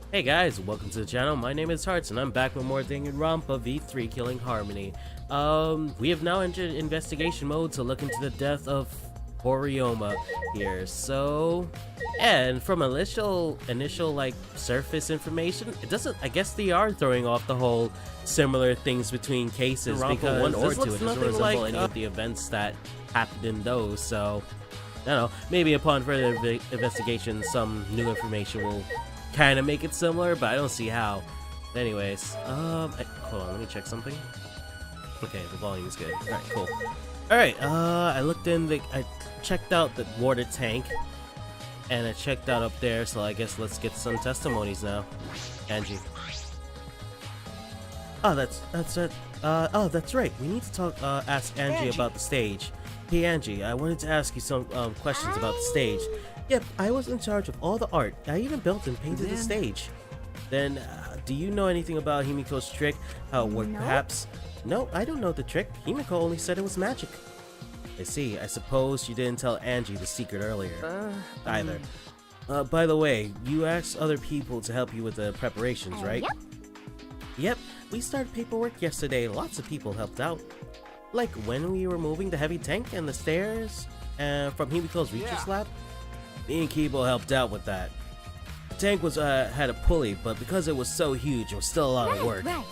Hey guys, welcome to the channel. My name is Hearts and I'm back with more Danganronpa V3 killing Harmony. We have now entered investigation mode to look into the death of Horioma here. So, and from initial like surface information, it doesn't, I guess they are throwing off the whole similar things between cases because one or this two, looks it doesn't nothing resemble like any the events that happened in those. So, I don't know, maybe upon further investigation some new information will kind of make it similar, but I don't see how. Anyways, hold on, let me check something. Okay, the volume is good. Alright, cool. Alright, I checked out the water tank, and I checked out up there, so I guess let's get some testimonies now. Angie. Oh, that's right. We need to ask Angie about the stage. Hey Angie, I wanted to ask you some questions about the stage. Yep, I was in charge of all the art. I even built and painted the stage. Then, do you know anything about Himiko's trick? How it worked, perhaps? No, I don't know the trick. Himiko only said it was magic. I see. I suppose you didn't tell Angie the secret earlier. Either. By the way, you asked other people to help you with the preparations, right? Yep, we started paperwork yesterday. Lots of people helped out. Like when we were moving the heavy tank and the stairs from Himiko's research lab. Me and Kibo helped out with that. The tank was had a pulley, but because it was so huge, it was still a lot of work. Right.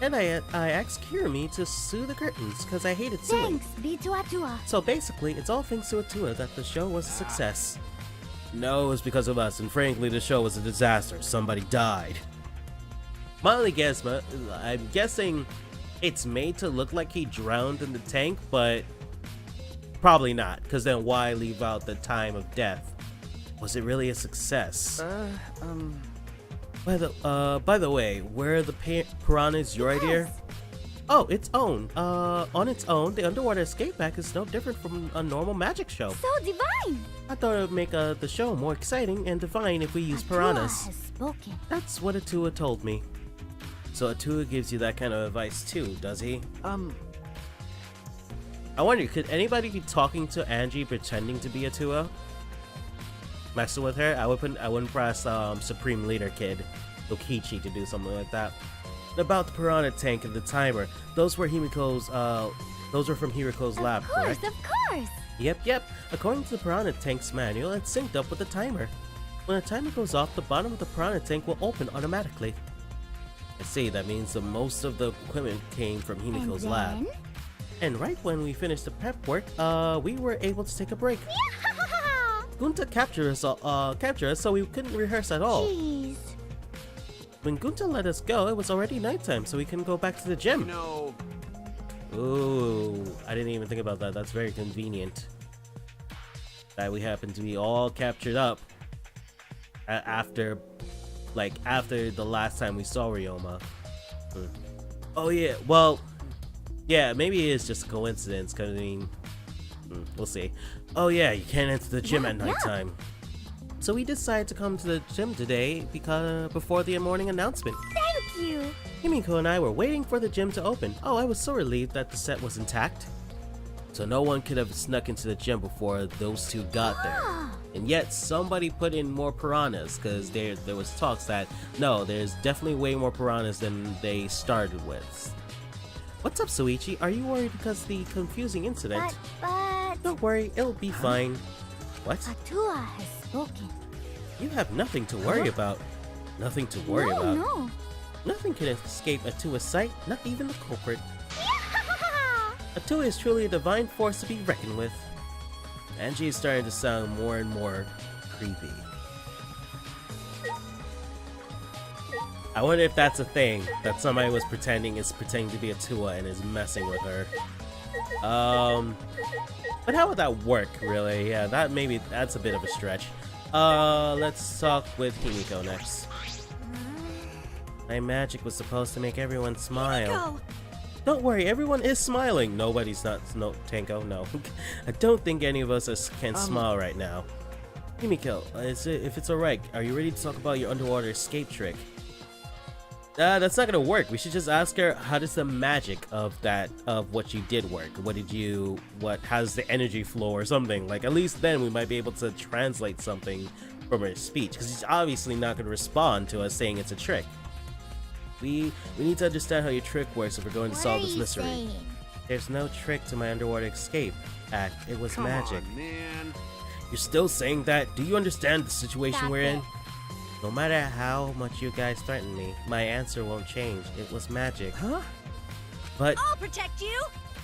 And I asked Kirimi to sew the curtains because I hated sewing. Thanks, B2A2A. So basically, it's all thanks to Atua that the show was a success. No, it was because of us, and frankly, the show was a disaster. Somebody died. My only guess, I'm guessing it's made to look like he drowned in the tank, but probably not, because then why leave out the time of death? Was it really a success? By the way, were the piranhas your idea? Oh, its own. On its own, the underwater escape pack is no different from a normal magic show. So divine! I thought it would make the show more exciting and divine if we use piranhas. Has spoken. That's what Atua told me. So Atua gives you that kind of advice too, does he? I wonder, could anybody be talking to Angie pretending to be Atua? Messing with her? I wouldn't press Supreme Leader Kid, Okichi, to do something like that. About the piranha tank and the timer, those were from Hiriko's lab, correct? Of course! Yep. According to the piranha tank's manual, it's synced up with the timer. When the timer goes off, the bottom of the piranha tank will open automatically. I see, that means that most of the equipment came from Himiko's lab. And right when we finished the prep work, we were able to take a break. Gunta captured us, so we couldn't rehearse at all. Jeez. When Gunta let us go, it was already nighttime, so we couldn't go back to the gym. No. Ooh, I didn't even think about that. That's very convenient. That we happened to be all captured up after the last time we saw Ryoma. Oh yeah, well, yeah, maybe it is just a coincidence, because I mean, we'll see. Oh yeah, you can't enter the gym at nighttime. So we decided to come to the gym today before the morning announcement. Thank you! Himiko and I were waiting for the gym to open. Oh, I was so relieved that the set was intact. So no one could have snuck into the gym before those two got there. And yet somebody put in more piranhas, because there was talks that, no, there's definitely way more piranhas than they started with. What's up, Soichi? Are you worried because of the confusing incident? But... Don't worry, it'll be fine. What? Atua has spoken. You have nothing to worry about. Nothing to worry about. No. Nothing can escape Atua's sight, not even the culprit. Atua is truly a divine force to be reckoned with. Angie is starting to sound more and more creepy. I wonder if that's a thing, that somebody was pretending to be Atua and is messing with her. But how would that work, really? Yeah, that's a bit of a stretch. Let's talk with Himiko next. My magic was supposed to make everyone smile. Himiko! Don't worry, everyone is smiling. Nobody's not. No, Tanko, no. I don't think any of us can smile right now. Himiko, if it's alright, are you ready to talk about your underwater escape trick? That's not gonna work. We should just ask her, how does the magic of what you did work? How does the energy flow or something? Like, at least then we might be able to translate something from her speech, because he's obviously not going to respond to us saying it's a trick. We need to understand how your trick works if we're going to solve this mystery. Saying? There's no trick to my underwater escape act. It was magic. On, man. You're still saying that? Do you understand the situation Stop we're in? it. No matter how much you guys threaten me, my answer won't change. It was magic. Huh? But I'll protect you.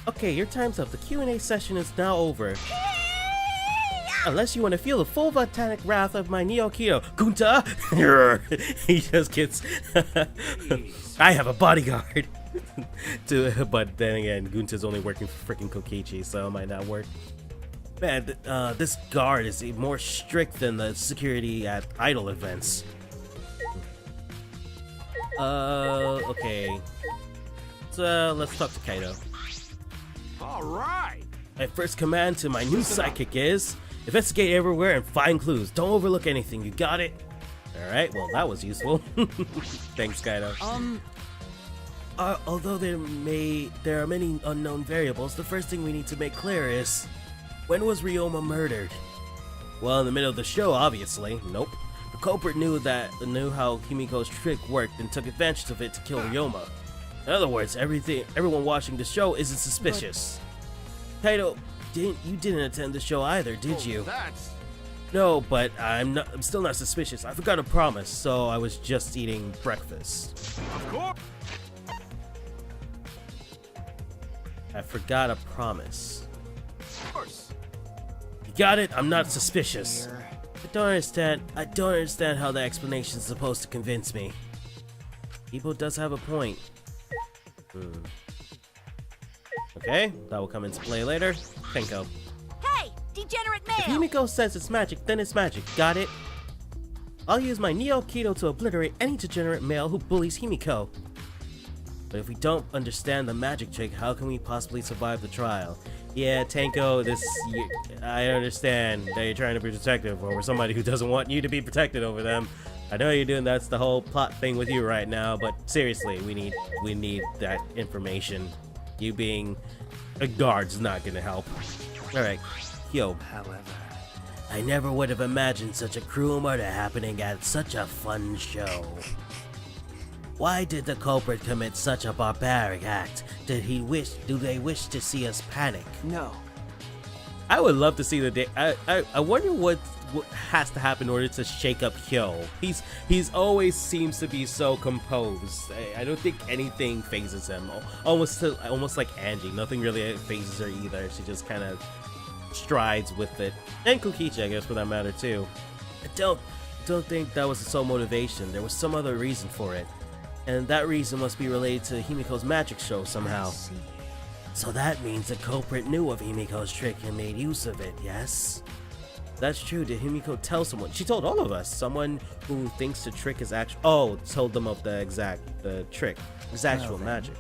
okay, your time's up. The Q&A session is now over. Unless you want to feel the full volcanic wrath of my Neo Keto, Gunta! He just gets. I have a bodyguard. But then again, Gunta's only working for freaking Kokichi, so it might not work. Man, this guard is more strict than the security at idol events. Okay. So let's talk to Kaido. All right. My first command to my new sidekick is investigate everywhere and find clues. Don't overlook anything. You got it? Alright, well that was useful. Thanks, Kaido. Although there are many unknown variables, the first thing we need to make clear is, when was Ryoma murdered? Well, in the middle of the show, obviously. Nope. The culprit knew how Himiko's trick worked and took advantage of it to kill Ryoma. In other words, everyone watching the show isn't suspicious. Kaido, you didn't attend the show either, did you? That's... No, but I'm still not suspicious. I forgot a promise, so I was just eating breakfast. Of course. I forgot a promise. Of course. You got it? I'm not suspicious. I don't understand how the explanation is supposed to convince me. Ibo does have a point. Okay, that will come into play later. Tenko. Hey, degenerate If male. Himiko says it's magic, then it's magic. Got it? I'll use my Neo Keto to obliterate any degenerate male who bullies Himiko. But if we don't understand the magic trick, how can we possibly survive the trial? Yeah, Tenko, I understand that you're trying to be protective over somebody who doesn't want you to be protected over them. I know you're doing that's the whole plot thing with you right now, but seriously, we need that information. You being a guard's not gonna help. Alright, yo. However, I never would have imagined such a cruel murder happening at such a fun show. Why did the culprit commit such a barbaric act? Do they wish to see us panic? no. I would love to see the day. I wonder what has to happen in order to shake up Hyo. He's always seems to be so composed. I don't think anything phases him. Almost like Angie. Nothing really phases her either. She just kind of strides with it. And Kokichi, I guess, for that matter too. I don't think that was the sole motivation. There was some other reason for it. And that reason must be related to Himiko's magic show somehow. So that means the culprit knew of Himiko's trick and made use of it, yes? That's true. Did Himiko tell someone? She told all of us. Someone who thinks the trick is actual. Oh, told them of the trick. It's actual magic.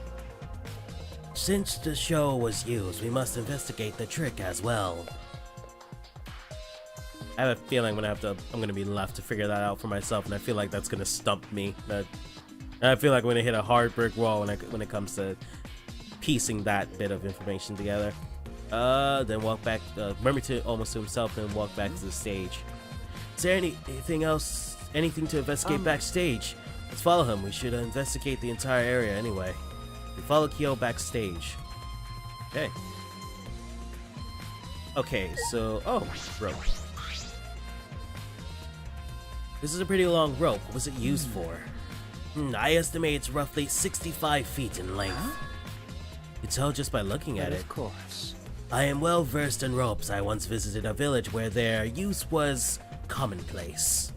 Since the show was used, we must investigate the trick as well. I have a feeling I'm gonna be left to figure that out for myself, and I feel like that's gonna stump me. I feel like we're gonna hit a hard brick wall when it comes to piecing that bit of information together. Then walk back. Remember to almost to himself, then walk back to the stage. Is there anything else? Anything to investigate backstage? Let's follow him. We should investigate the entire area anyway. We follow Kyo backstage. Okay. Okay, so rope. This is a pretty long rope. What was it used for? I estimate it's roughly 65 feet in length. You can tell just by looking at it. Of course. I am well versed in ropes. I once visited a village where their use was commonplace.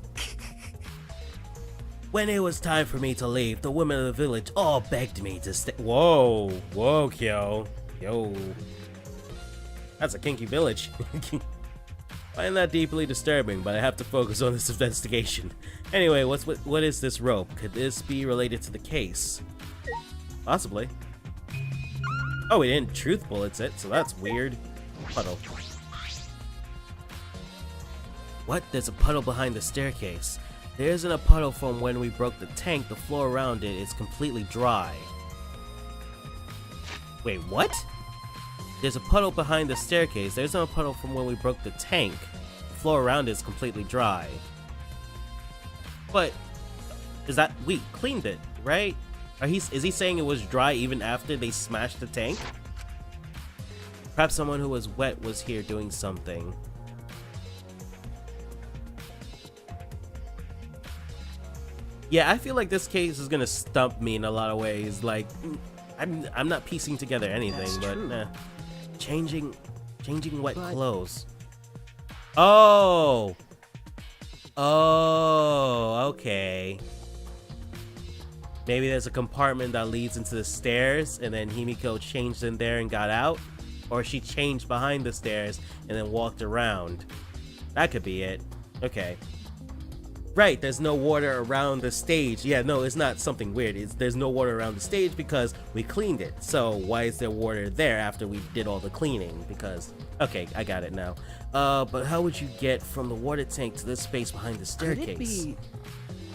When it was time for me to leave, the women of the village all begged me to stay. Whoa, Kyo. Yo. That's a kinky village. I find that deeply disturbing, but I have to focus on this investigation. Anyway, what is this rope? Could this be related to the case? Possibly. Oh, we didn't truth bullets it, so that's weird. Puddle. What? There's a puddle behind the staircase. There isn't a puddle from when we broke the tank. The floor around it is completely dry. Wait, what? There's a puddle behind the staircase. There's no puddle from when we broke the tank. The floor around it is completely dry. But is that we cleaned it, right? Is he saying it was dry even after they smashed the tank? Perhaps someone who was wet was here doing something. Yeah, I feel like this case is gonna stump me in a lot of ways. Like, I'm not piecing together anything, but changing wet clothes. Oh, okay. Maybe there's a compartment that leads into the stairs, and then Himiko changed in there and got out, or she changed behind the stairs and then walked around. That could be it. Okay. Right, there's no water around the stage. Yeah, no, it's not something weird. There's no water around the stage because we cleaned it. So why is there water there after we did all the cleaning? Because, okay, I got it now. But how would you get from the water tank to this space behind the staircase?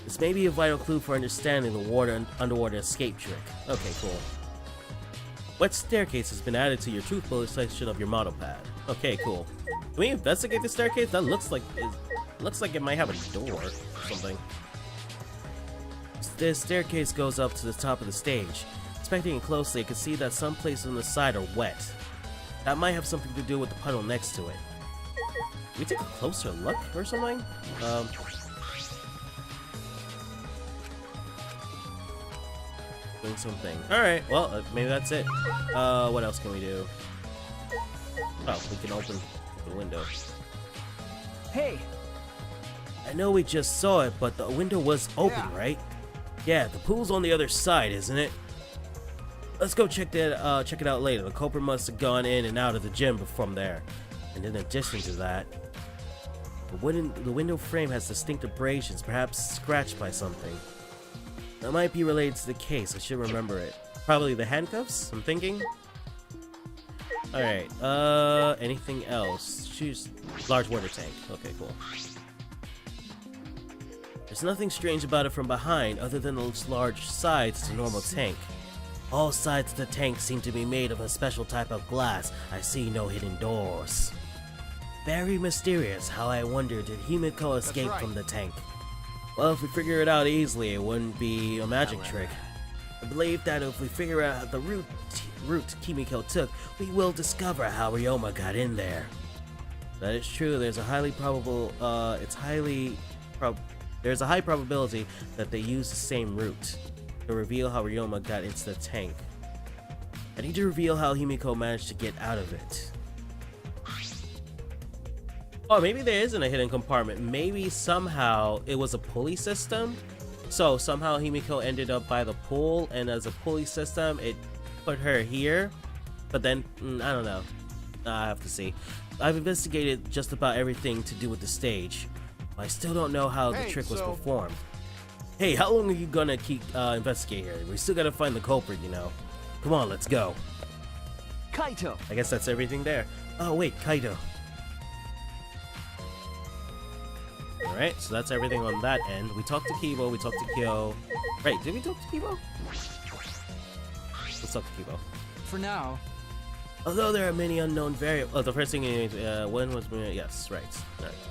This may be a vital clue for understanding the underwater escape trick. Okay, cool. What staircase has been added to your truth bullet section of your model pad? Okay, cool. Can we investigate the staircase? That looks like it might have a door or something. The staircase goes up to the top of the stage. Inspecting it closely, I can see that some places on the side are wet. That might have something to do with the puddle next to it. Can we take a closer look or something? Doing something. Alright, well, maybe that's it. What else can we do? Oh, we can open the window. Hey! I know we just saw it, but the window was open, right? Yeah, the pool's on the other side, isn't it? Let's go check it out later. The culprit must have gone in and out of the gym from there. And in addition to that, the window frame has distinct abrasions, perhaps scratched by something. That might be related to the case. I should remember it. Probably the handcuffs, I'm thinking. Alright, anything else? Choose large water tank. Okay, cool. There's nothing strange about it from behind other than those large sides to normal tank. All sides of the tank seem to be made of a special type of glass. I see no hidden doors. Very mysterious. How I wonder, did Himiko escape from the tank? Well, if we figure it out easily, it wouldn't be a magic trick. I believe that if we figure out the route Kimiko took, we will discover how Ryoma got in there. That is true. There's a high probability that they use the same route to reveal how Ryoma got into the tank. I need to reveal how Himiko managed to get out of it. Oh, maybe there isn't a hidden compartment. Maybe somehow it was a pulley system. So somehow Himiko ended up by the pool, and as a pulley system, it put her here. But then, I don't know. I have to see. I've investigated just about everything to do with the stage. I still don't know how the trick was performed. Hey, how long are you gonna keep investigating here? We still gotta find the culprit, you know. Come on, let's go. Kaito! I guess that's everything there. Oh wait, Kaito. Alright, so that's everything on that end. We talked to Kibo, we talked to Kyo. Right, did we talk to Kibo? Let's talk to Kibo. For now. Although there are many unknown variables. Oh, the first thing is, when was... yes, right.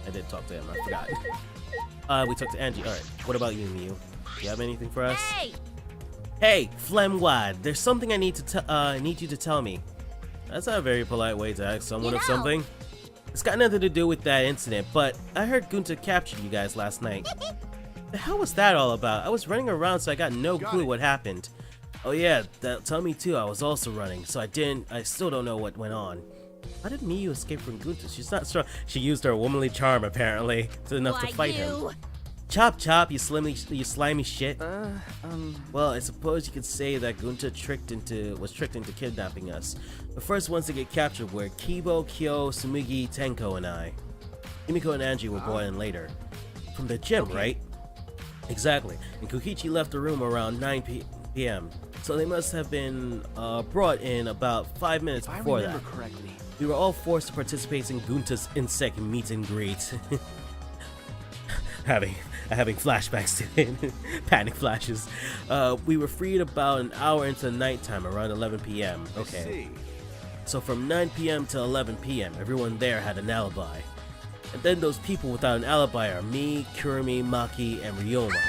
I did talk to him, I forgot. We talked to Angie. Alright, what about you, Miyu? Do you have anything for us? Hey! Hey, Flemwad, there's something I need you to tell me. That's not a very polite way to ask someone of something. It's got nothing to do with that incident, but I heard Gunta captured you guys last night. The hell was that all about? I was running around, so I got no clue what happened. Oh yeah, tell me too, I was also running, so I still don't know what went on. How did Miyu escape from Gunta? She's not strong. She used her womanly charm, apparently, enough to fight him. Chop chop, you slimy shit. Well, I suppose you could say that Gunta was tricked into kidnapping us. The first ones to get captured were Kibo, Kyo, Sumigi, Tenko, and I. Himiko and Angie were brought in later. From the gym, right? Exactly. And Kokichi left the room around 9 p.m. So they must have been brought in about 5 minutes before that. Correctly. We were all forced to participate in Gunta's insect meet and greet. having flashbacks to it. Panic flashes. We were freed about an hour into nighttime, around 11 p.m. Okay. So from 9 p.m. to 11 p.m., everyone there had an alibi. And then those people without an alibi are me, Kurumi, Maki, and Ryoma.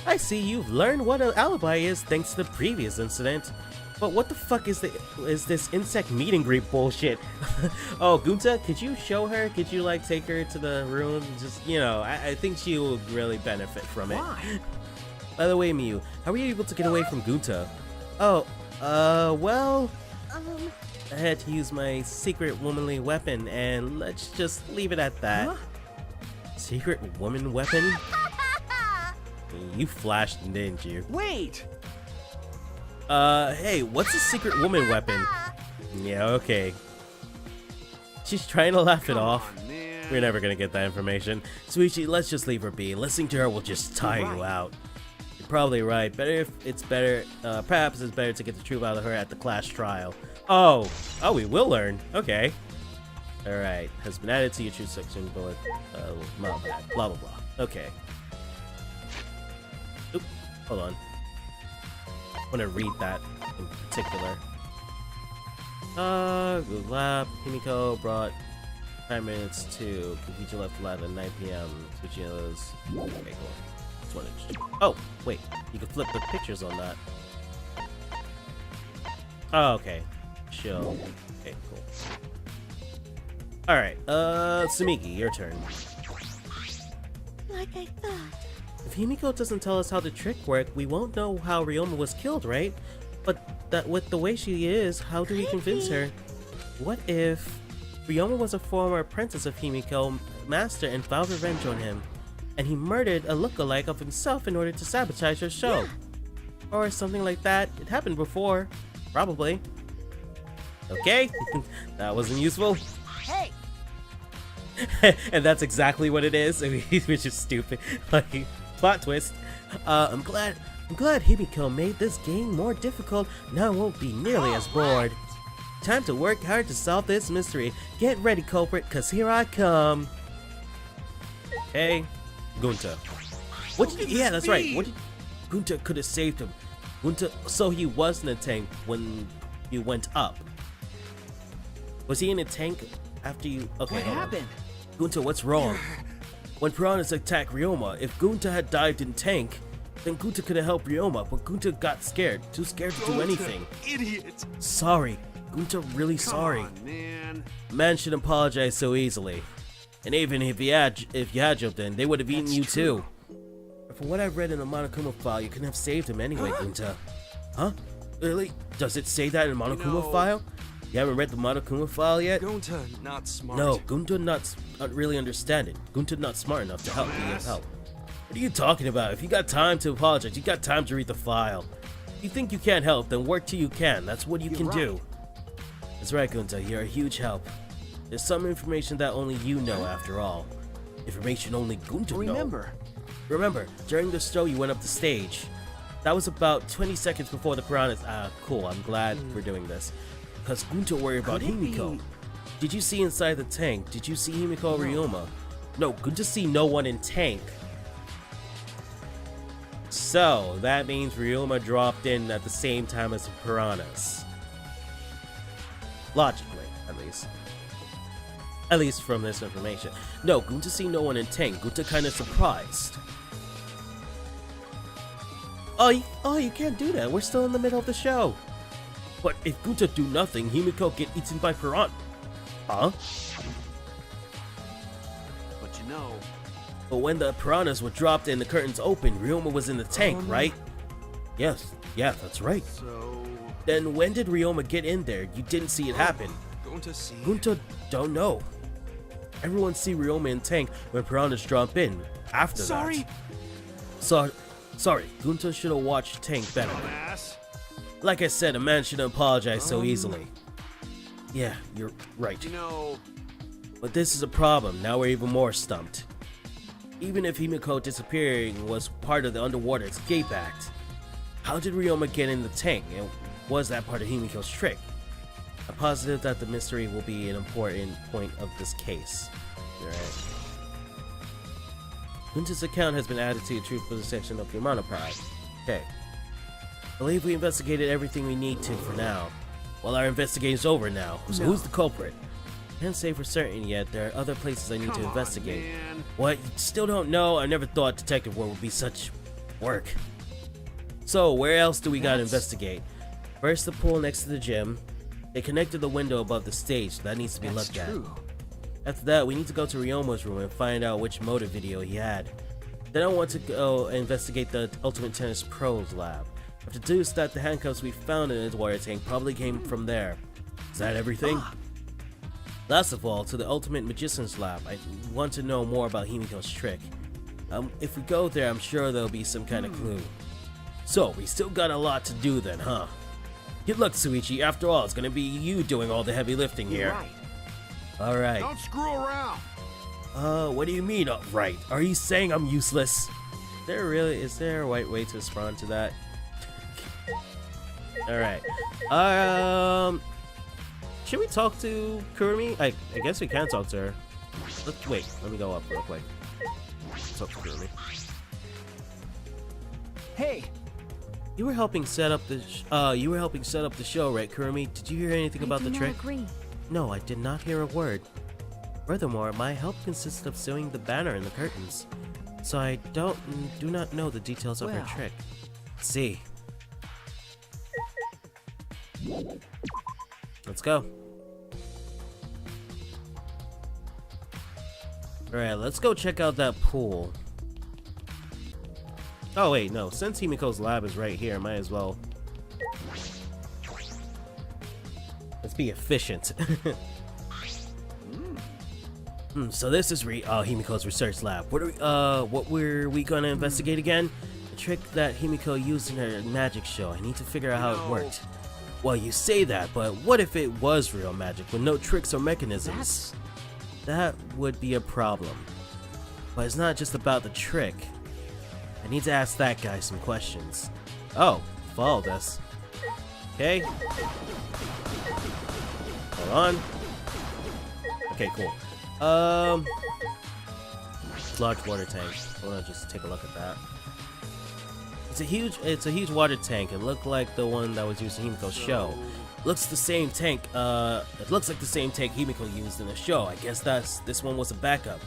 I see you've learned what an alibi is thanks to the previous incident. But what the fuck is this insect meet and greet bullshit? Oh, Gunta, could you show her? Could you like take her to the room? Just, you know, I think she will really benefit from it. Why? By the way, Miyu, how were you able to get away from Gunta? Oh, well, I had to use my secret womanly weapon, and let's just leave it at that. Huh? Secret woman weapon? You flashed, didn't you? Wait! Hey, what's a secret woman weapon? Yeah, okay. She's trying to laugh it off. Come on, man. We're never gonna get that information. Suichi, let's just leave her be. Listening to her will just tire you out. You're probably right. Perhaps it's better to get the truth out of her at the class trial. Oh, we will learn. Okay. Alright, has been added to your truth section, bullet, blah blah blah. Okay. Oop, hold on. I want to read that in particular. Good lab. Himiko brought 5 minutes to Kokichi left the lab at 9 p.m. Switching those. Okay, cool. Just wanted to... Oh, wait. You can flip the pictures on that. Oh, okay. Show. Okay, cool. Alright, Sumiki, your turn. Like I thought. If Himiko doesn't tell us how the trick worked, we won't know how Ryoma was killed, right? But that with the way she is, how do we convince her? What if Ryoma was a former apprentice of Himiko master and vowed revenge on him, and he murdered a lookalike of himself in order to sabotage her show? Or something like that. It happened before. Probably. Okay, that wasn't useful. Hey, And that's exactly what it is, which is stupid. Like, plot twist. I'm glad Himiko made this game more difficult. Now I won't be nearly as bored. Time to work hard to solve this mystery. Get ready, culprit, cause here I come. Hey, Gunta. Yeah, that's right. Gunta could have saved him. Gunta, so he was in a tank when you went up. Was he in a tank after you? Okay, What hold on. happened? Gunta, what's wrong? When piranhas attacked Ryoma, if Gunta had dived in tank, then Gunta could have helped Ryoma, but Gunta got scared, too scared to do anything. Idiot. Sorry. Gunta really sorry. Come on, man. Man shouldn't apologize so easily. And even if you had jumped in, they would have eaten That's you true. too. From what I've read in the Monokuma file, you couldn't have saved him anyway, Gunta. Huh? Really? Does it say that in the Monokuma know- file? You haven't read the Monokuma file yet? Gunta, not smart. No, Gunta not really understand it. Gunta not smart enough to help me help. What are you talking about? If you got time to apologize, you got time to read the file. If you think you can't help, then work till you can. That's what you can do. That's right, Gunta. You're a huge help. There's some information that only you know, after all. Information only Gunta knows. Remember, during the show you went up the stage. That was about 20 seconds before the piranhas. Cool. I'm glad we're doing this. Because Gunta worried about Could it Himiko. be- Did you see inside the tank? Did you see Himiko or Ryoma? No, Gunta see no one in tank. So, that means Ryoma dropped in at the same time as the piranhas. Logically, at least. At least from this information. No, Gunta see no one in tank. Gunta kinda surprised. Oh, you can't do that. We're still in the middle of the show. But if Gunta do nothing, Himiko get eaten by piranha. Huh? But you know, But when the piranhas were dropped and the curtains opened, Ryoma was in the tank, right? Yes, yeah, that's right. so Then when did Ryoma get in there? You didn't see it happen. Gunta see. Gunta don't know. Everyone see Ryoma in tank when piranhas drop in. After Sorry, that. Sorry, Gunta should have watched tank better. dumbass. Like I said, a man shouldn't apologize so easily. Yeah, you're right. You know, But this is a problem. Now we're even more stumped. Even if Himiko disappearing was part of the Underwater Escape Act, how did Ryoma get in the tank, and was that part of Himiko's trick? I'm positive that the mystery will be an important point of this case. Alright. Gunta's account has been added to the truth for the section of your Pride. Okay. I believe we investigated everything we need to for now. Well, our investigation's over now, so who's the culprit? Can't say for certain yet. There are other places I need to Come on, investigate. man. What? You still don't know? I never thought detective work would be such work. So, where else do we gotta investigate? First, the pool next to the gym. They connected the window above the stage. That needs to be looked at. After that, we need to go to Ryomo's room and find out which motive video he had. Then I want to go investigate the Ultimate Tennis Pros lab. I've deduced that the handcuffs we found in his water tank probably came from there. Is that everything? Last of all, to the Ultimate Magician's lab. I want to know more about Himiko's trick. If we go there, I'm sure there'll be some kind of clue. So, we still got a lot to do then, huh? Good luck, Suichi. After all, it's gonna be you doing all the heavy lifting here. Alright. Don't screw around. What do you mean, right? Are you saying I'm useless? Is there a right way to respond to that? Alright. Should we talk to Kurumi? I guess we can talk to her. Wait, let me go up real quick. Talk to Kurumi. Hey, You were helping set up the show, right, Kurumi? Did you hear anything about the trick? Agree. No, I did not hear a word. Furthermore, my help consisted of sewing the banner and the curtains, so I do not know the details of her Well. trick. See. Let's go. Alright, let's go check out that pool. Oh wait, no, since Himiko's lab is right here, might as well. Let's be efficient. So this is Himiko's research lab. What were we gonna investigate again? The trick that Himiko used in her magic show. I need to figure out how it worked. Well, you say that, but what if it was real magic with no tricks or mechanisms? That would be a problem. But it's not just about the trick. I need to ask that guy some questions. Oh, followed us. Okay. Hold on. Okay, cool. Large water tank. Hold on, just take a look at that. It's a huge water tank. It looked like the one that was used in Himiko's show. Looks the same tank. It looks like the same tank Himiko used in the show. I guess this one was a backup.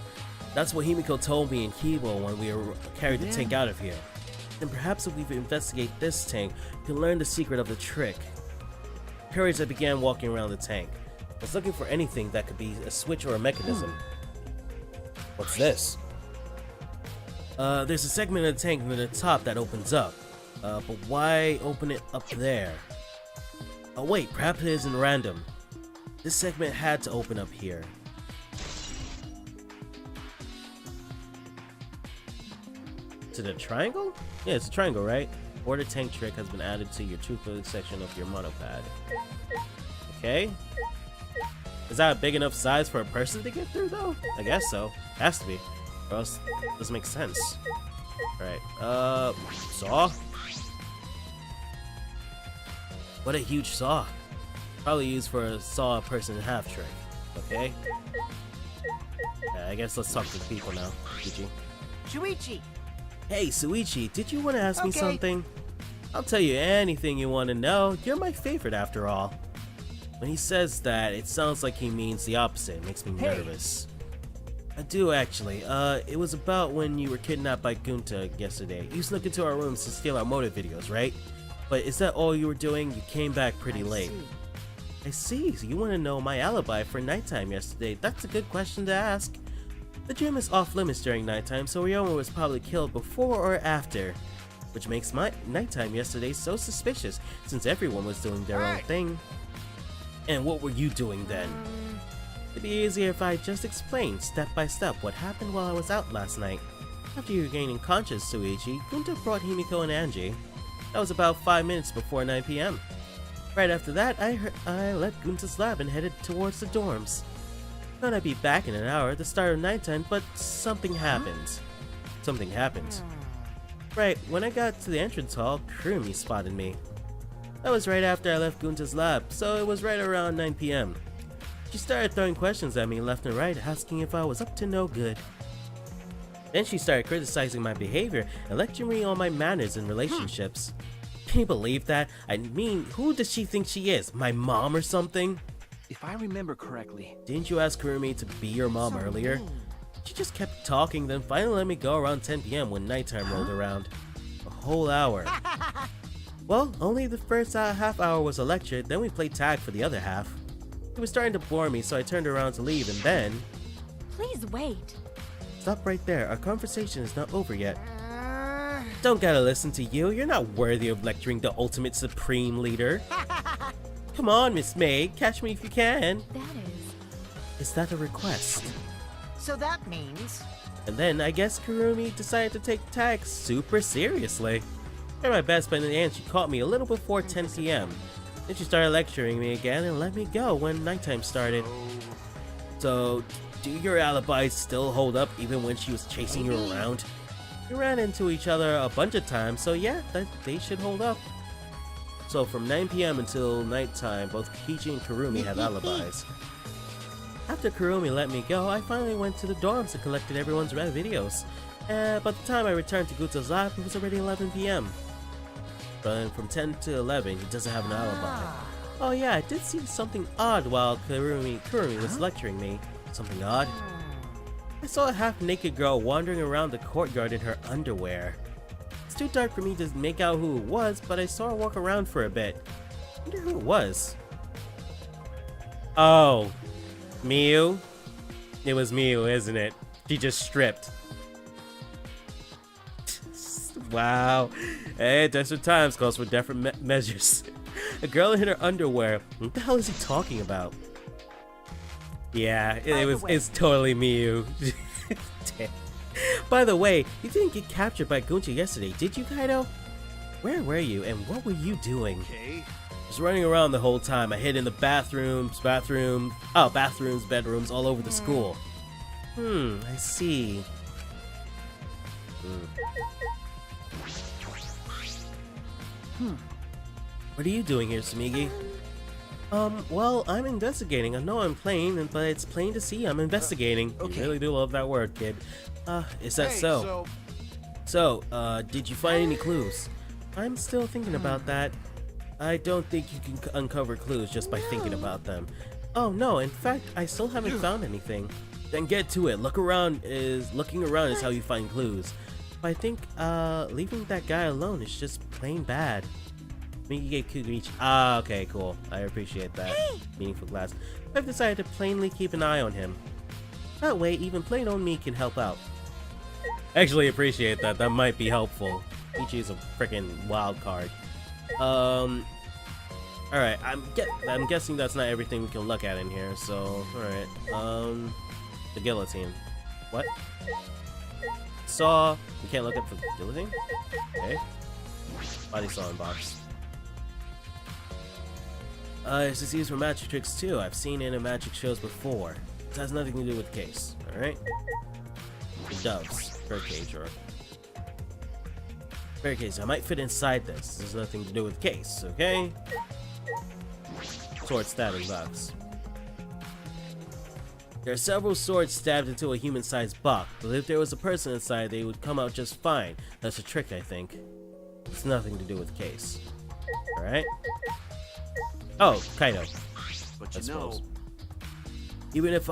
That's what Himiko told me in Kibo when we carried the tank out of here. And perhaps if we investigate this tank, we can learn the secret of the trick. Courage, I began walking around the tank. I was looking for anything that could be a switch or a mechanism. What's this? There's a segment of the tank near the top that opens up. But why open it up there? Oh wait, perhaps it isn't random. This segment had to open up here. To the triangle? Yeah, it's a triangle, right? Water tank trick has been added to your two-foot section of your monopad. Okay. Is that a big enough size for a person to get through, though? I guess so. Has to be. Or else it doesn't make sense. Alright, saw? What a huge saw. Probably used for a saw a person in half trick. Okay? Yeah, I guess let's talk to the people now. Suichi. Shuichi. Hey, Suichi, did you want to ask me Okay. something? I'll tell you anything you want to know. You're my favorite after all. When he says that, it sounds like he means the opposite. It makes me Hey. nervous. I do actually. It was about when you were kidnapped by Gunta yesterday. You snuck into our rooms to steal our motive videos, right? But is that all you were doing? You came back pretty late. I see. So you want to know my alibi for nighttime yesterday. That's a good question to ask. The gym is off limits during nighttime, so Ryoma was probably killed before or after. Which makes my nighttime yesterday so suspicious, since everyone was doing their own thing. And what were you doing then? It'd be easier if I just explained step by step what happened while I was out last night. After you were gaining conscious, Suichi, Gunta brought Himiko and Angie. That was about 5 minutes before 9 p.m. Right after that, I left Gunta's lab and headed towards the dorms. Thought I'd be back in an hour at the start of nighttime, but something happened. Something happened. Right, when I got to the entrance hall, Kurumi spotted me. That was right after I left Gunta's lab, so it was right around 9 p.m. She started throwing questions at me left and right, asking if I was up to no good. Then she started criticizing my behavior and lecturing me on my manners and relationships. Can you believe that? I mean, who does she think she is? My mom or something? If I remember correctly, Didn't you ask Kurumi to be your mom earlier? She just kept talking, then finally let me go around 10 p.m. when nighttime rolled around. A whole hour. Well, only the first half hour was a lecture, then we played tag for the other half. It was starting to bore me, so I turned around to leave, and then... Please wait. Stop right there, our conversation is not over yet. Don't gotta listen to you, you're not worthy of lecturing the ultimate supreme leader. Come on, Miss May, catch me if you can. That Is that a request? So that means... And then I guess Kurumi decided to take tag super seriously. I tried my best, but in the end she caught me a little before 10 p.m. Then she started lecturing me again and let me go when nighttime started. So, do your alibis still hold up even when she was chasing you around? We ran into each other a bunch of times, so yeah, they should hold up. So from 9 p.m. until nighttime, both Kichi and Kurumi had alibis. After Kurumi let me go, I finally went to the dorms and collected everyone's red videos. By the time I returned to Guto's lab, it was already 11 p.m. But from 10 to 11, he doesn't have an alibi. Oh yeah, I did see something odd while Kurumi was lecturing me. Something odd? I saw a half-naked girl wandering around the courtyard in her underwear. It's too dark for me to make out who it was, but I saw her walk around for a bit. I wonder who it was. Oh, Miu? It was Miu, isn't it? She just stripped. Wow. Hey, desperate times calls for different measures. A girl in her underwear. What the hell is he talking about? Yeah, it's totally Miu. By the way, you didn't get captured by Guncha yesterday, did you, Kaido? Where were you, and what were you doing? Okay. Just running around the whole time. I hid in the bathrooms, bedrooms, all over the school. I see. What are you doing here, Sumigi? Well, I'm investigating. I know I'm plain, but it's plain to see I'm investigating. Okay. You really do love that word, kid. Is that Hey, so? So, did you find any clues? I'm still thinking about that. I don't think you can uncover clues just by thinking about them. Oh no, in fact, I still haven't found anything. Then get to it. Looking around is how you find clues. But I think, leaving that guy alone is just plain bad. Migi gave Kugiichi. Okay, cool. I appreciate that. Meaningful class. I've decided to plainly keep an eye on him. That way, even plain old me can help out. Actually appreciate that. That might be helpful. Ichi is a freaking wild card. Alright, I'm guessing that's not everything we can look at in here, so alright. The guillotine. What? Saw. We can't look at the guillotine? Okay. Body saw in box. It's used for magic tricks too. I've seen it in magic shows before. It has nothing to do with the case, alright? The doves. Birdcage or... Birdcage, I might fit inside this. This has nothing to do with the case, okay? Sword stabbing box. There are several swords stabbed into a human-sized box, but if there was a person inside, they would come out just fine. That's a trick, I think. It's nothing to do with the case. Alright? Oh, Kaido. But I you know, suppose. Even if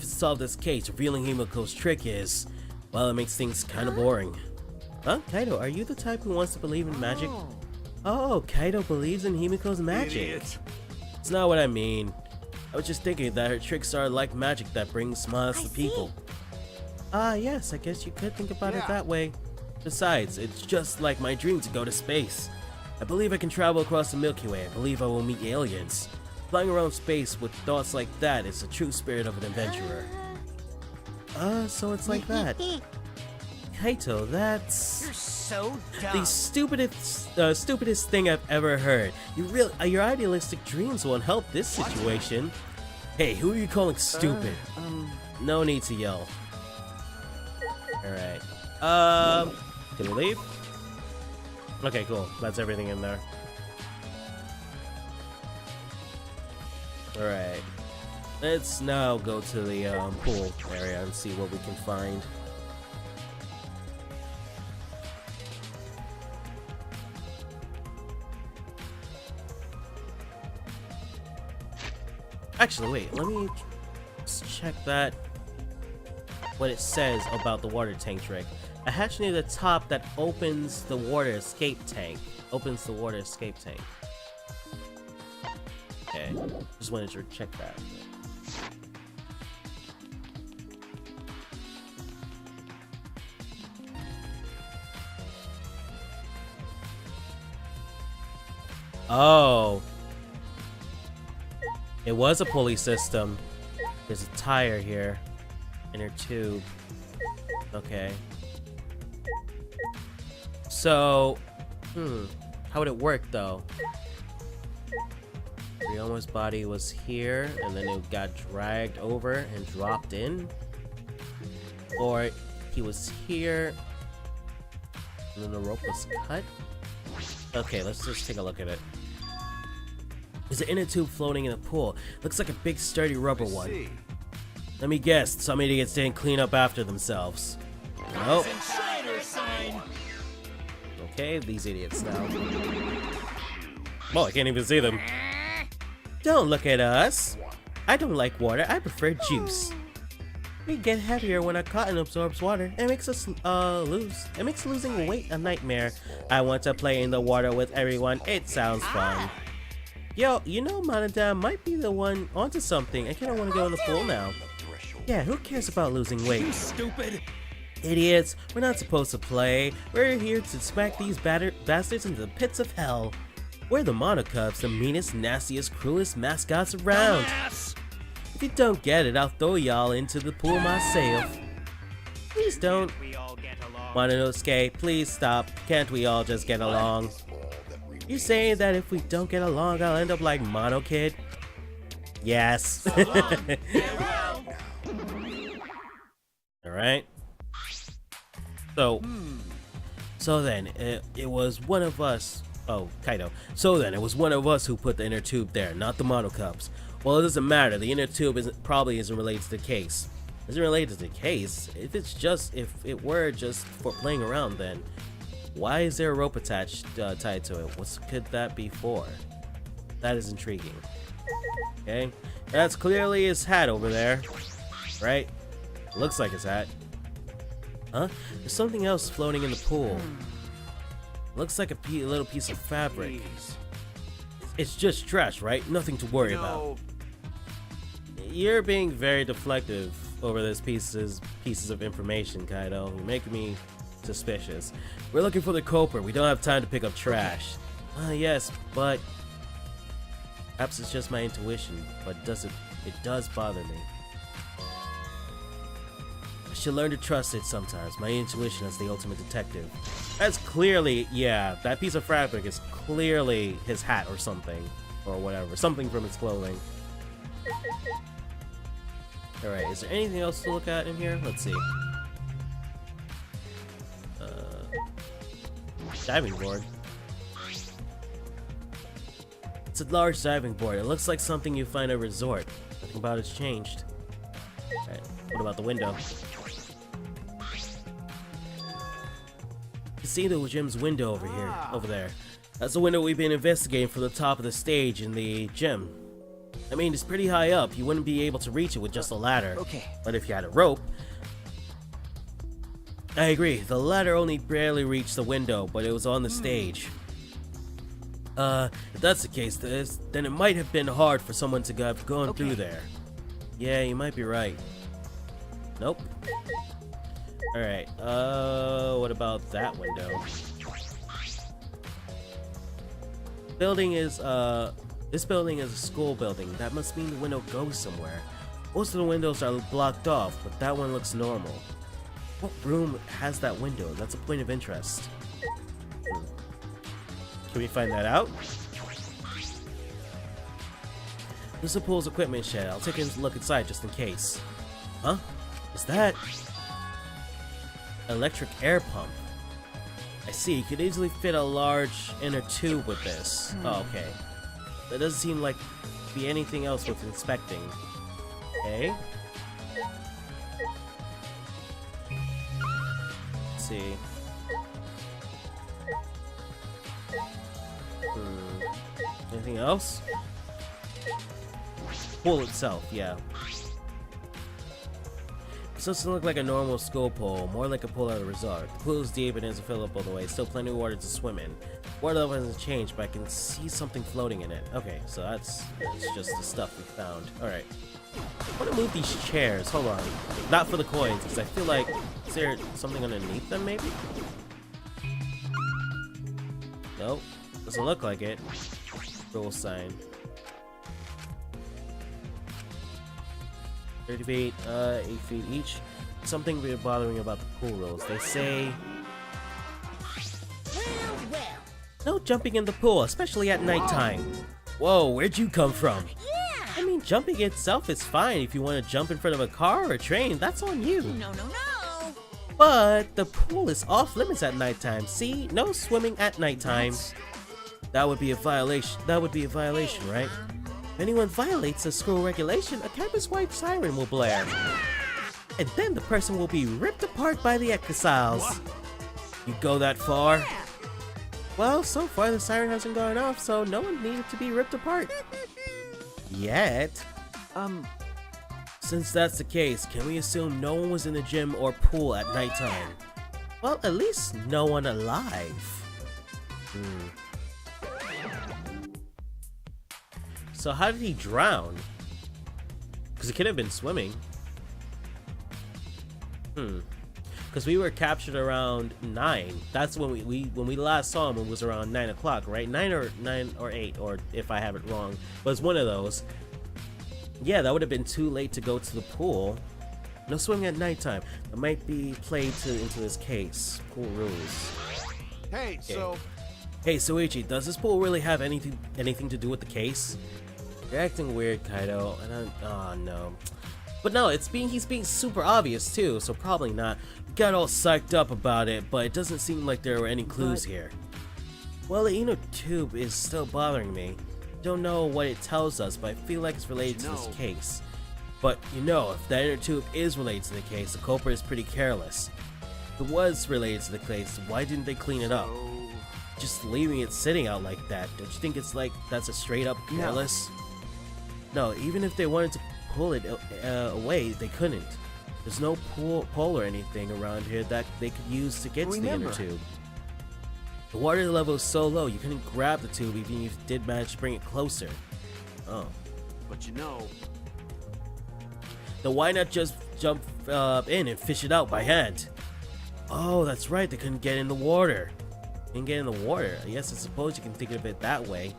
it's solved this case, revealing Himiko's trick is, well, it makes things kind of boring. Huh? Kaido, are you the type who wants to believe in magic? Oh, Kaido believes in Himiko's magic. idiot. It's not what I mean. I was just thinking that her tricks are like magic that brings smiles to people. Yes, I guess you could think about it that way. Besides, it's just like my dream to go to space. I believe I can travel across the Milky Way. I believe I will meet aliens. Flying around space with thoughts like that is the true spirit of an adventurer. So it's like that. Kaito, that's... You're so dumb. the stupidest thing I've ever heard. Your idealistic dreams won't help this situation. Hey, who are you calling stupid? No need to yell. Alright. Can we leave? Okay, cool. That's everything in there. Alright. Let's now go to the pool area and see what we can find. Actually, wait, let me just check that. What it says about the water tank trick. A hatch near the top that opens the water escape tank. Opens the water escape tank. Okay, just wanted to check that. Oh. It was a pulley system. There's a tire here. Inner tube. Okay. So, how would it work though? Ryoma's body was here, and then it got dragged over and dropped in? Or he was here, and then the rope was cut? Okay, let's just take a look at it. There's an inner tube floating in the pool. Looks like a big sturdy rubber one. See. Let me guess, some idiots didn't clean up after themselves. Nope. Okay, these idiots now. Well, I can't even see them. Don't look at us. I don't like water, I prefer juice. We get heavier when our cotton absorbs water. It makes us It makes losing weight a nightmare. I want to play in the water with everyone. It sounds fun. Yo, you know Manada might be the one onto something. I kinda wanna go in the pool now. Yeah, who cares about losing weight? You stupid! Idiots, we're not supposed to play. We're here to smack these bastards into the pits of hell. We're the Monocubs, the meanest, nastiest, cruelest mascots around. Dumbass. If you don't get it, I'll throw y'all into the pool myself. Please don't. Mononosuke, please stop. Can't we all just get along? You saying that if we don't get along, I'll end up like Mono Kid? Yes. Alright. So then, it was one of us. Oh, Kaido. So then, it was one of us who put the inner tube there, not the Monocubs. Well, it doesn't matter. The inner tube probably isn't related to the case. Isn't related to the case? If it were just for playing around, then why is there a rope attached tied to it? What could that be for? That is intriguing. Okay, that's clearly his hat over there, right? Looks like his hat. Huh? There's something else floating in the pool. Looks like a little piece of fabric. It's just trash, right? Nothing to worry about. You're being very deflective over this pieces of information, Kaido. You're making me suspicious. We're looking for the culprit. We don't have time to pick up trash. Yes, but perhaps it's just my intuition, but it does bother me. I should learn to trust it sometimes. My intuition as the ultimate detective. That's clearly, yeah, that piece of fabric is clearly his hat or something, or whatever, something from his clothing. Alright, is there anything else to look at in here? Let's see. Diving board. It's a large diving board. It looks like something you find at a resort. Nothing about it's changed. Alright, what about the window? You see the gym's window over there. That's the window we've been investigating from the top of the stage in the gym. I mean, it's pretty high up. You wouldn't be able to reach it with just a ladder. Okay. But if you had a rope... I agree. The ladder only barely reached the window, but it was on the stage. If that's the case, then it might have been hard for someone to have gone through there. Yeah, you might be right. Nope. Alright, what about that window? This building is a school building. That must mean the window goes somewhere. Most of the windows are blocked off, but that one looks normal. What room has that window? That's a point of interest. Can we find that out? This is the pool's equipment shed. I'll take a look inside just in case. Huh? Is that... electric air pump? I see, you could easily fit a large inner tube with this. Oh, okay. There doesn't seem like be anything else worth inspecting. Okay. Let's see. Anything else? pool itself, yeah. This doesn't look like a normal school pool, more like a pool at a resort. The pool is deep and doesn't fill up all the way, still plenty of water to swim in. Water level hasn't changed, but I can see something floating in it. Okay, so that's just the stuff we found. Alright. I want to move these chairs, hold on. Not for the coins, because I feel like, is there something underneath them maybe? Nope, doesn't look like it. Rule sign. 30 feet, 8 feet each. Something we're bothering about the pool rules. They say no jumping in the pool, especially at nighttime. Whoa, where'd you come from? Yeah! I mean, jumping itself is fine. If you want to jump in front of a car or a train, that's on you. No, no, no! But the pool is off limits at nighttime. See, no swimming at nighttime. That would be a violation. That would be a violation, right? If anyone violates a school regulation, a campus-wide siren will blare. And then the person will be ripped apart by the exiles. You go that far? Well, so far the siren hasn't gone off, so no one needed to be ripped apart. Yet. Since that's the case, can we assume no one was in the gym or pool at nighttime? Well, at least no one alive. So how did he drown? Because he could have been swimming. Because we were captured around 9. That's when when we last saw him. It was around 9 o'clock, right? 9 or 8, or if I have it wrong, but it's one of those. Yeah, that would have been too late to go to the pool. No swimming at nighttime. That might be played into this case. Pool rules. Hey, so Hey, Soichi, does this pool really have anything to do with the case? You're acting weird, Kaido, and oh no. But no, he's being super obvious too, so probably not. We got all psyched up about it, but it doesn't seem like there were any clues here. Well, the inner tube is still bothering me. Don't know what it tells us, but I feel like it's related to this case. But you know, if that inner tube is related to the case, the culprit is pretty careless. If it was related to the case, why didn't they clean it up? Just leaving it sitting out like that, don't you think it's like that's a straight up careless? No, even if they wanted to pull it away, they couldn't. There's no pole or anything around here that they could use to get to the inner tube. The water level is so low, you couldn't grab the tube even if you did manage to bring it closer. Oh. but you know, Then why not just jump in and fish it out by hand? Oh, that's right, they couldn't get in the water. Couldn't get in the water. Yes, I suppose you can think of it that way.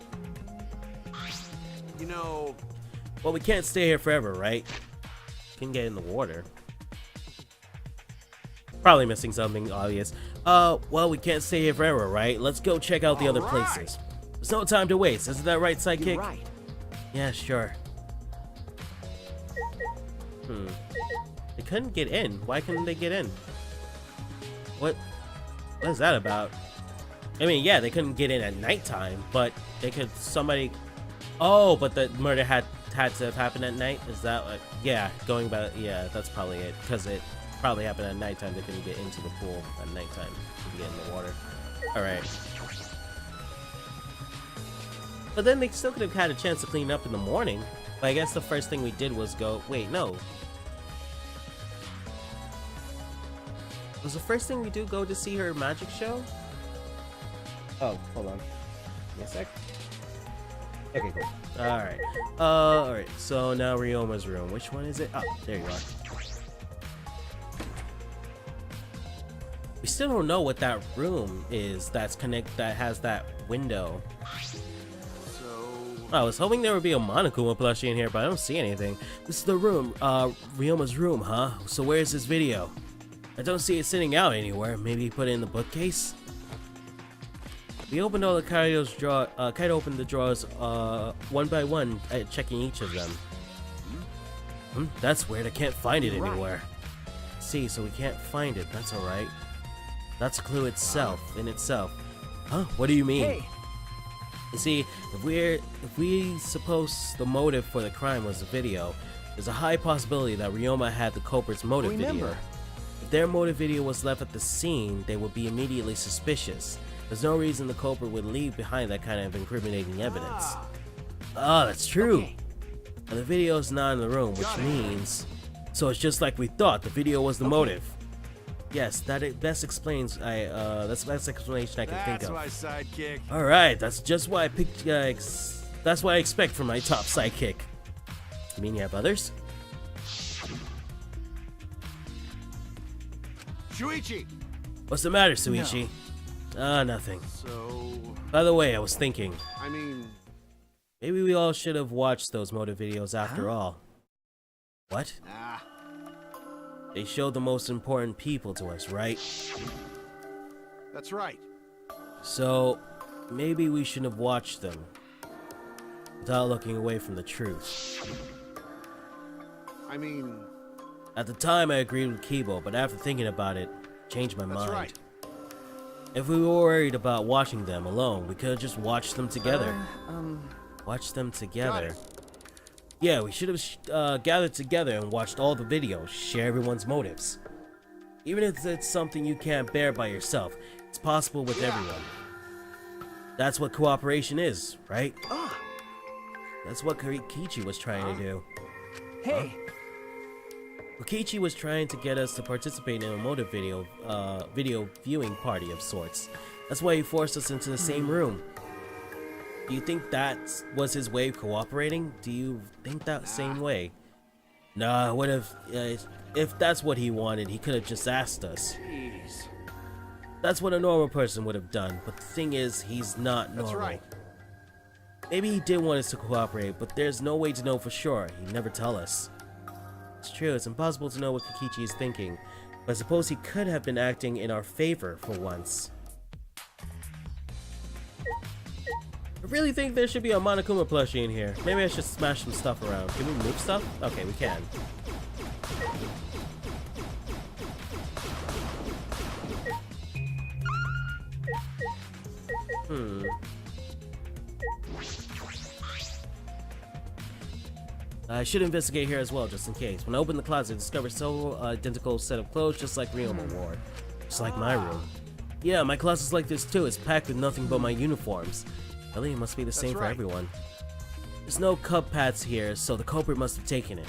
you know, Well, we can't stay here forever, right? Can get in the water. Probably missing something obvious. Well, we can't stay here forever, right? Let's go check out the other places. There's no time to waste. Isn't that right, Sidekick? You're right. Yeah, sure. They couldn't get in. Why couldn't they get in? What is that about? I mean, yeah, they couldn't get in at nighttime, but they could. Somebody. Oh, but the murder had to have happened at night. Is that what? Yeah, going back. Yeah, that's probably it. Because it probably happened at nighttime. They couldn't get into the pool at nighttime to get in the water. All right. But then they still could have had a chance to clean up in the morning. But I guess the first thing we did was go. Wait, no. Was the first thing we do go to see her magic show? Oh, hold on. Give me a sec. Okay, cool. Alright. Alright, so now Ryoma's room. Which one is it? Oh, there you are. We still don't know what that room is that has that window. so I was hoping there would be a Monokuma plushie in here, but I don't see anything. This is the room, Ryoma's room, huh? So where's this video? I don't see it sitting out anywhere. Maybe put it in the bookcase? We opened all the Kaido's drawer. Kaido opened the drawers one by one, checking each of them. That's weird. I can't find it anywhere. See, so we can't find it. That's all right. That's a clue in itself. Huh? What do you mean? Hey, You see, if we suppose the motive for the crime was the video, there's a high possibility that Ryoma had the culprit's motive video. If their motive video was left at the scene, they would be immediately suspicious. There's no reason the culprit would leave behind that kind of incriminating evidence. Oh, that's true. okay. And the video is not in the room, which means... So it's just like we thought, the video was the motive. Yes, best explains. That's the best explanation I can think of. That's my sidekick. All right, that's just what I picked. That's what I expect from my top sidekick. You mean you have others? Shuichi. What's the matter, Suichi? Nothing. So, By the way, I was thinking, I mean, maybe we all should have watched those motive videos after all. What? nah. They showed the most important people to us, right? That's right. So, maybe we shouldn't have watched them without looking away from the truth. I mean, At the time, I agreed with Kibo, but after thinking about it, changed my that's mind. right. If we were worried about watching them alone, we could have just watched them together. Watch them together. Yeah, we should have gathered together and watched all the videos, share everyone's motives. Even if it's something you can't bear by yourself, it's possible with everyone. That's what cooperation is, right? That's what Kichi was trying to do. Hey, Kichi was trying to get us to participate in a motive video viewing party of sorts. That's why he forced us into the same room. Do you think that was his way of cooperating? Do you think that same way? Nah, what if that's what he wanted, he could have just asked us. Jeez. That's what a normal person would have done, but the thing is, he's not normal. That's right. Maybe he did want us to cooperate, but there's no way to know for sure. He'd never tell us. It's true, it's impossible to know what Kikichi is thinking, but I suppose he could have been acting in our favor for once. I really think there should be a Monokuma plushie in here. Maybe I should smash some stuff around. Can we move stuff? Okay, we can. I should investigate here as well, just in case. When I opened the closet, I discovered several identical set of clothes, just like Ryoma wore. Just like my room. Yeah, my closet's like this too. It's packed with nothing but my uniforms. Really, it must be the same for right. everyone. There's no cup pads here, so the culprit must have taken it.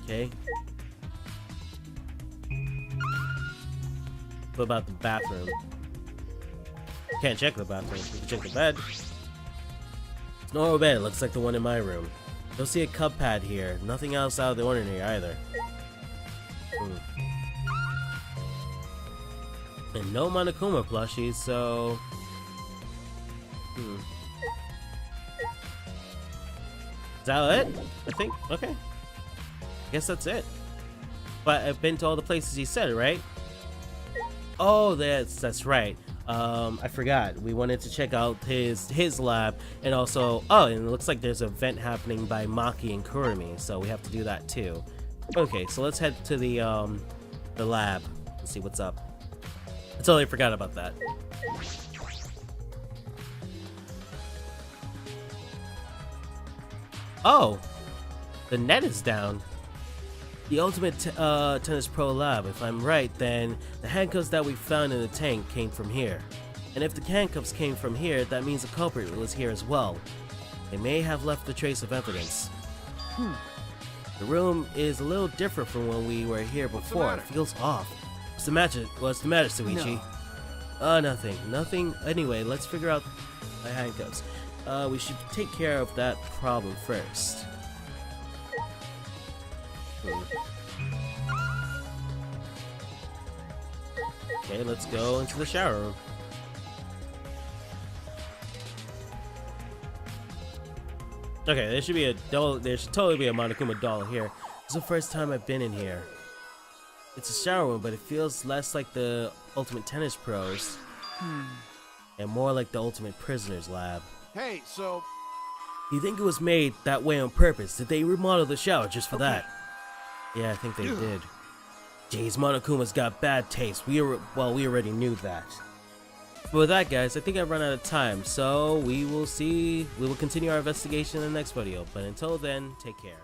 Okay. What about the bathroom? Can't check the bathroom. You can check the bed. It's no normal bed. It looks like the one in my room. Don't see a cup pad here. Nothing else out of the ordinary either. And no Monokuma plushies, so... Is that it? I think. Okay. I guess that's it. But I've been to all the places he said, right? Oh, that's right. I forgot. We wanted to check out his lab, and also, and it looks like there's an event happening by Maki and Kurumi, so we have to do that too. Okay, so let's head to the lab and see what's up. I totally forgot about that. Oh, the net is down. The Ultimate Tennis Pro Lab. If I'm right, then the handcuffs that we found in the tank came from here. And if the handcuffs came from here, that means the culprit was here as well. They may have left a trace of evidence. The room is a little different from when we were here before. It feels off. What's the matter, Suichi? Nothing. Nothing. Anyway, let's figure out the handcuffs. We should take care of that problem first. Okay, let's go into the shower room. Okay, there should be a doll. There should totally be a Monokuma doll here. This is the first time I've been in here. It's a shower room, but it feels less like the Ultimate Tennis Pros and more like the Ultimate Prisoners Lab. Hey, so Do you think it was made that way on purpose? Did they remodel the shower just for that? Yeah, I think they did. Jeez, Monokuma's got bad taste. We already knew that. But with that, guys, I think I've run out of time. So we will continue our investigation in the next video. But until then, take care.